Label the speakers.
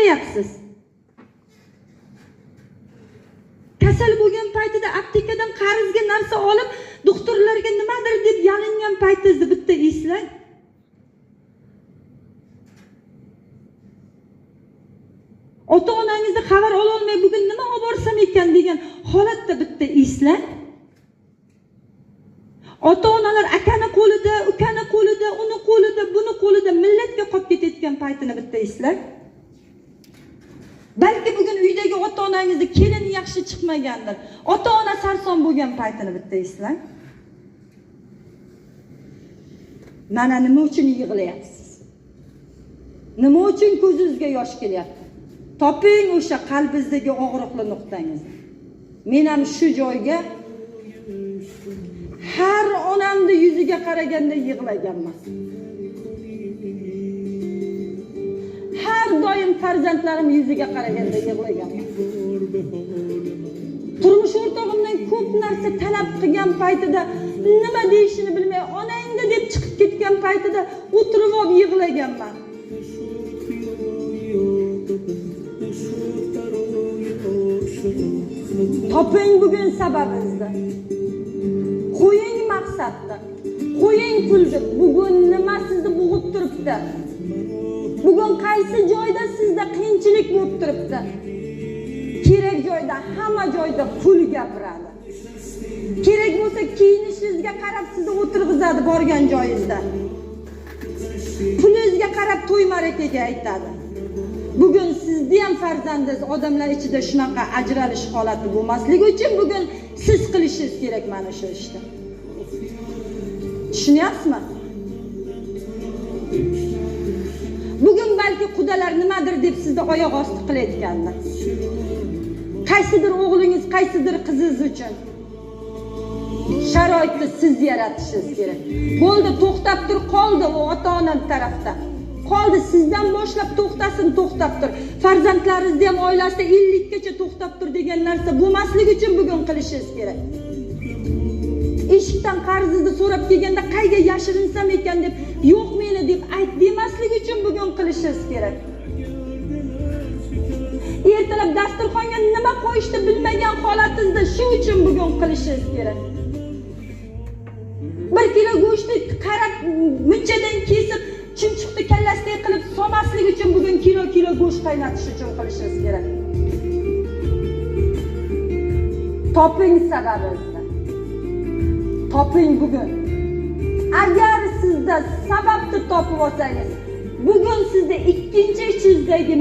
Speaker 1: qilyapsiz? Kasal bo'lgan paytida aptekadan qarzga narsa olib, doktorlarga nimadir deb yalingan paytingizni bitta eslang. Ota-onangizni xabar ola olmay bugun nima olib borsam ekan degan holatda bitta eslang. Ota-onalar akani qo'lida, ukani qo'lida, uni qo'lida, buni qo'lida millatga qolib ketayotgan paytini bitta eslang. Balki bugun uydagi ota-onangizni kelini yaxshi chiqmagandir. Ota-ona sarson bo'lgan paytini bitta eslang. Mana nima uchun yig'layapsiz? Nima uchun ko'zingizga yosh kelyapti? Toping o'sha qalbingizdagi og'riqli nuqtangizni. Men ham shu joyga har onamni yuziga qaraganda yig'laganman. Har doim farzandlarim yuziga qaraganda yig'laganman. Turmush o'rtog'imdan ko'p narsa talab qilgan paytida nima deyishini bilmay, onangda deb chiqib ketgan paytida o'tirib olib yig'laganman. Toping bugun sababingizni. Qo'ying maqsadni. Qo'ying pulni. Bugun nima sizni bo'g'ib turibdi? Bugun qaysi joyda sizda qiyinchilik bo'lib turibdi? Kerak joyda, hamma joyda pul gapiradi. Kerak bo'lsa kiyinishingizga qarab sizni o'tirg'izadi borgan joyingizda. Pulingizga qarab to'y marakaga aytadi. Bugun sizni ham farzandingiz odamlar ichida shunaqa ajralish holati bo'lmasligi uchun bugun siz qilishingiz kerak mana shu ishni. Tushunyapsizmi? Bugun balki qudalar nimadir deb sizni oyoq osti qilayotgandir. Qaysidir o'g'lingiz, qaysidir qizingiz uchun sharoitni siz yaratishingiz kerak. Bo'ldi, to'xtab tur, qoldi u ota-ona tarafdan. Qoldi, sizdan boshlab to'xtasin, to'xtab tur. Farzandlaringizni ham oilasida 50 gacha to'xtab tur degan narsa bo'lmasligi uchun bugun qilishingiz kerak. Eshikdan qarzingizni so'rab kelganda qayga yashirinsam ekan deb, yo'q meni deb ayt demaslik uchun bugun qilishingiz kerak. Ertalab dasturxonga nima qo'yishni bilmagan holatingizda shu uchun bugun qilishingiz kerak. 1 kilo go'shtni qarab munchadan kesib, chumchuqni kallasday qilib solmaslik uchun bugun kilo go'sht qaynatish uchun qilishingiz kerak. Toping sababingizni. Toping bugun. Agar sizda sababni topib olsangiz, bugun sizda ikkinchi ichingizdagi